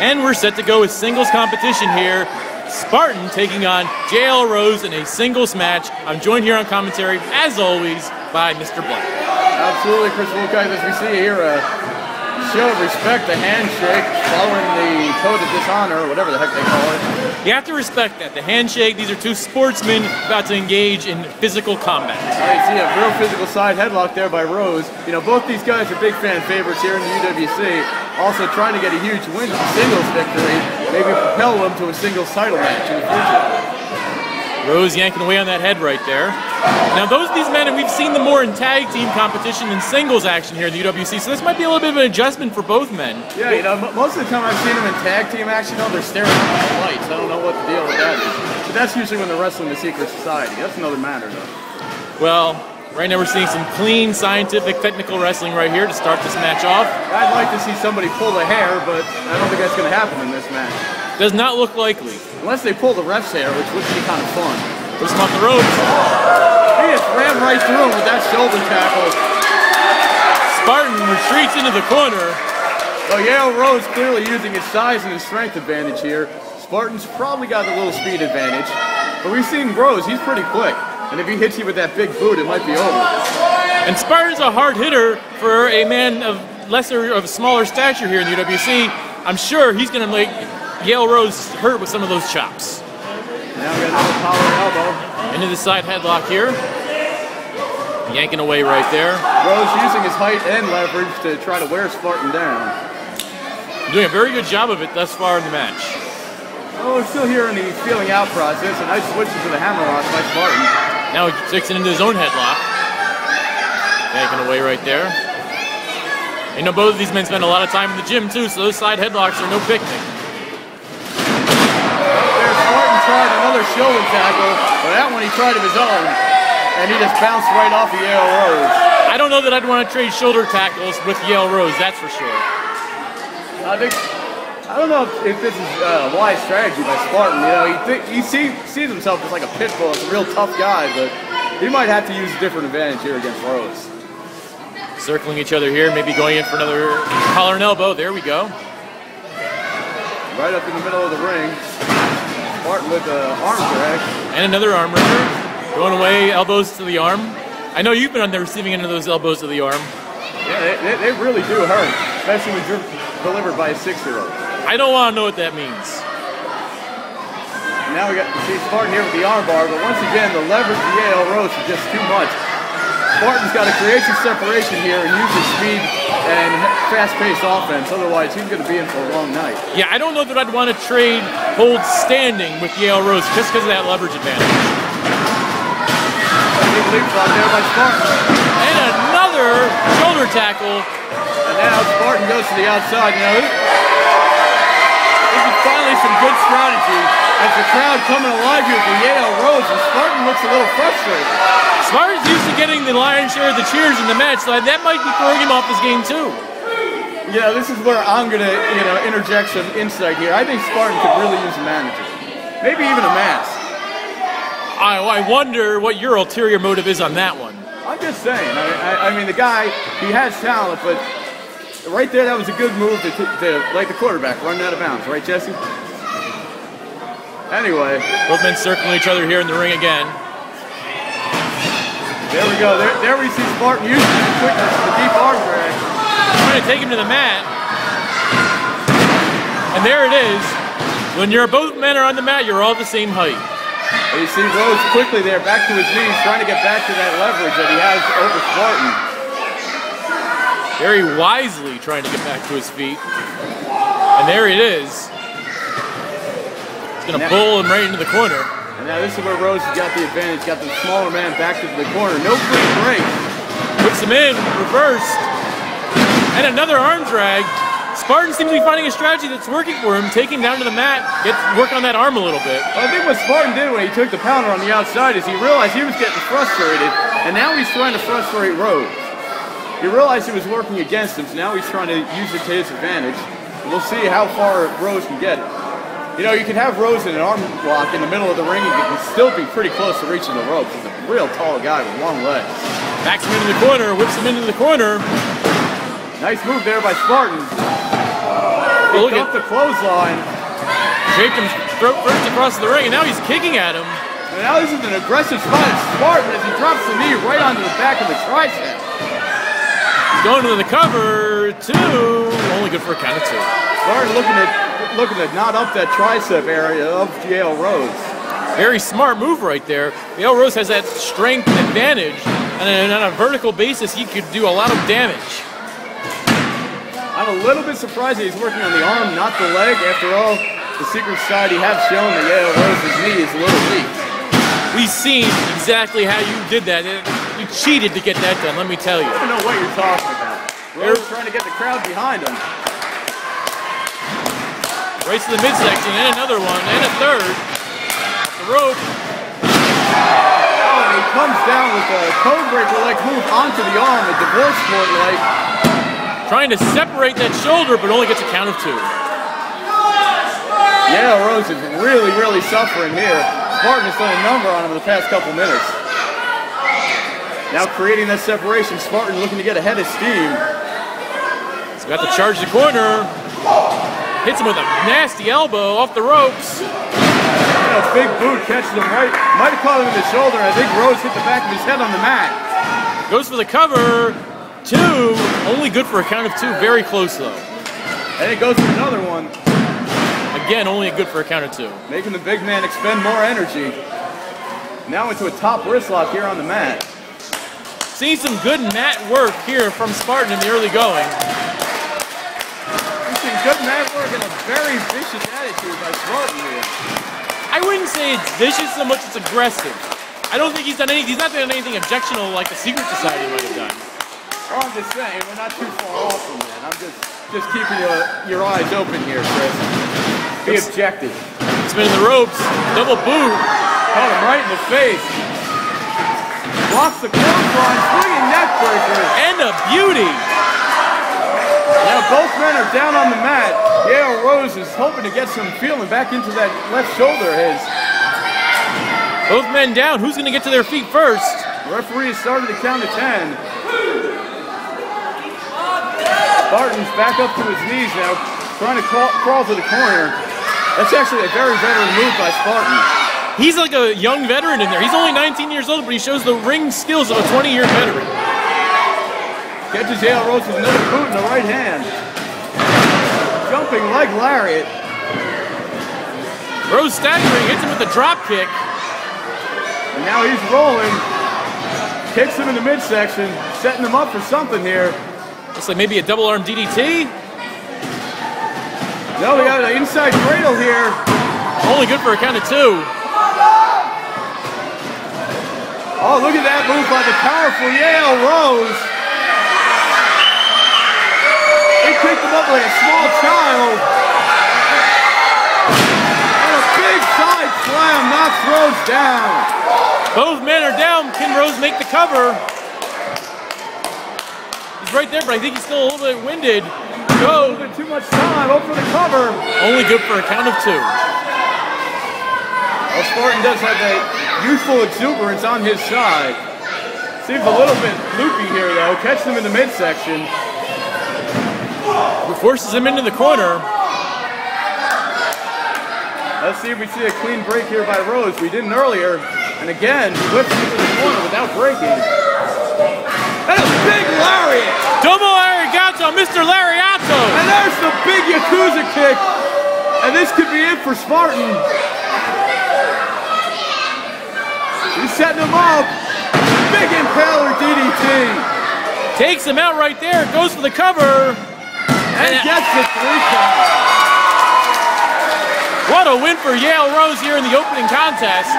And we're set to go with singles competition here. Spartan taking on Jael Rose in a singles match. I'm joined here on commentary, as always, by Mr. Black. Absolutely, Chris Wilcox, as we see here, a show of respect, the handshake, following the code of dishonor, or whatever the heck they call it. You have to respect that. The handshake, these are two sportsmen about to engage in physical combat. You see a real physical side headlock there by Rose. You know, both these guys are big fan favorites here in the UWC. Also trying to get a huge win, singles victory, maybe propel them to a singles title match in the future. Rose yanking away on that head right there. Now these men, we've seen them more in tag team competition than singles action here in the UWC, so this might be a little bit of an adjustment for both men. Yeah, you know, most of the time I've seen them in tag team action, they're staring at the lights. I don't know what the deal with that is. But that's usually when they're wrestling the Secret Society. That's another matter, though. Well, right now we're seeing some clean, scientific, technical wrestling right here to start this match off. I'd like to see somebody pull the hair, but I don't think that's going to happen in this match. Does not look likely. Unless they pull the ref's hair, which would be kind of fun. Puts him off the ropes. He just ran right through him with that shoulder tackle. Spartan retreats into the corner. Well, Jael Rose clearly using his size and his strength advantage here. Spartan's probably got a little speed advantage. But we've seen Rose, he's pretty quick. And if he hits you with that big boot, it might be over. And Spartan's a hard hitter for a man of smaller stature here in the UWC. I'm sure he's going to make Jael Rose hurt with some of those chops. Now we got another collar and elbow. Into the side headlock here. Yanking away right there. Rose using his height and leverage to try to wear Spartan down. Doing a very good job of it thus far in the match. Oh, we're still here in the feeling out process. A nice switch to the hammerlock by Spartan. Now he takes it into his own headlock. Yanking away right there. You know, both of these men spend a lot of time in the gym too, so those side headlocks are no picnic. Tried another shoulder tackle, but that one he tried of his own, and he just bounced right off of Jael Rose. I don't know that I'd want to trade shoulder tackles with Jael Rose, that's for sure. I don't know if this is a wise strategy by Spartan. You know, he sees himself as like a pit bull, as a real tough guy, but he might have to use a different advantage here against Rose. Circling each other here, maybe going in for another collar and elbow. There we go. Right up in the middle of the ring. Spartan with the arm drag. And another arm wrencher. Going away, elbows to the arm. I know you've been on the receiving end of those elbows to the arm. Yeah, they really do hurt, especially when delivered by a 6-year-old. I don't want to know what that means. Now we got to see Spartan here with the arm bar, but once again, the leverage of Jael Rose is just too much. Spartan's got to create some separation here and use his speed and fast-paced offense, otherwise he's going to be in for a long night. Yeah, I don't know that I'd want to trade hold standing with Jael Rose just because of that leverage advantage. Big leapfrog there by Spartan. And another shoulder tackle. And now Spartan goes to the outside. You know, this is finally some good strategy as the crowd coming alive here for Jael Rose, and Spartan looks a little frustrated. Spartan's used to getting the lion's share of the cheers in the match, so that might be throwing him off his game too. Yeah, this is where I'm going to, interject some insight here. I think Spartan could really use a manager. Maybe even a mask. I wonder what your ulterior motive is on that one. I'm just saying. I mean, the guy, he has talent, but right there, that was a good move to like the quarterback, running out of bounds. Right, Jesse? Anyway. Both men circling each other here in the ring again. There we go. There we see Spartan using his quickness for the deep arm drag. Trying to take him to the mat. And there it is. When both men are on the mat, you're all the same height. And you see Rose quickly there, back to his knees, trying to get back to that leverage that he has over Spartan. Very wisely trying to get back to his feet. And there it is. He's going to pull him right into the corner. And now this is where Rose has got the advantage, got the smaller man back to the corner. No clean break. Puts him in, reversed. And another arm drag. Spartan seems to be finding a strategy that's working for him, taking down to the mat, working on that arm a little bit. Well, I think what Spartan did when he took the pounder on the outside is he realized he was getting frustrated, and now he's trying to frustrate Rose. He realized he was working against him, so now he's trying to use it to his advantage. We'll see how far Rose can get it. You know, you can have Rose in an arm lock in the middle of the ring, and you can still be pretty close to reaching the ropes. He's a real tall guy with long legs. Backs him into the corner, whips him into the corner. Nice move there by Spartan. Oh, look He dumped the clothesline. Draped him throat first across the ring, and now he's kicking at him. And now this is an aggressive spot at Spartan as he drops the knee right onto the back of the tricep. Going to the cover, 2. Only good for a count of 2. Spartan looking to knot up that tricep area of Jael Rose. Very smart move right there. Jael Rose has that strength advantage, and on a vertical basis, he could do a lot of damage. I'm a little bit surprised that he's working on the arm, not the leg. After all, the Secret Society have shown that Jael Rose's knee is a little weak. We've seen exactly how you did that. You cheated to get that done, let me tell you. I don't know what you're talking about. Rose trying to get the crowd behind him. Right to the midsection, and another one, and a third. Off the rope. Oh, and he comes down with a codebreaker-like move onto the arm, a divorce court-like. Trying to separate that shoulder, but only gets a count of 2. Jael Rose is really, really suffering here. Spartan has done a number on him in the past couple minutes. Now creating that separation, Spartan looking to get ahead of steam. He's got to charge the corner. Hits him with a nasty elbow off the ropes. And a big boot catches him right. Might have caught him in the shoulder. I think Rose hit the back of his head on the mat. Goes for the cover. 2. Only good for a count of 2. Very close though. And it goes for another one. Again, only good for a count of 2. Making the big man expend more energy. Now into a top wrist lock here on the mat. Seeing some good mat work here from Spartan in the early going. We've seen good mat work and a very vicious attitude by Spartan here. I wouldn't say it's vicious so much as aggressive. I don't think he's done anything. He's not done anything objectionable like the Secret Society might have done. Well, I'm just saying, we're not too far off from that. I'm just keeping your eyes open here, Chris. Be objective. Spinning the ropes, double boot. Caught him right in the face. Blocks the clothesline, swinging neck breaker. And a beauty. Now both men are down on the mat. Jael Rose is hoping to get some feeling back into that left shoulder of his. Both men down. Who's going to get to their feet first? The referee has started to count to 10. Spartan's back up to his knees now, trying to crawl to the corner. That's actually a very veteran move by Spartan. He's like a young veteran in there. He's only 19 years old, but he shows the ring skills of a 20-year veteran. Catches Jael Rose with another boot in the right hand. Jumping leg lariat. Rose staggering, hits him with a drop kick. And now he's rolling. Kicks him in the midsection, setting him up for something here. Looks like maybe a double arm DDT. No, we got an inside cradle here. Only good for a count of 2. Oh, look at that move by the powerful Jael Rose. He picked him up like a small child. And a big side slam knocks Rose down. Both men are down. Can Rose make the cover? He's right there, but I think he's still a little bit winded. A little bit too much time. Up for the cover. Only good for a count of 2. Well, Spartan does have that youthful exuberance on his side. Seems a little bit loopy here, though. Catches him in the midsection. Forces him into the corner. Let's see if we see a clean break here by Rose. We didn't earlier. And again, whips him into the corner without breaking. And a big lariat! Double Arigato, Mr. Lariato! And there's the big Yakuza kick! And this could be it for Spartan. He's setting him up. Big impaler DDT. Takes him out right there, goes for the cover. And gets the 3 count. What a win for Jael Rose here in the opening contest.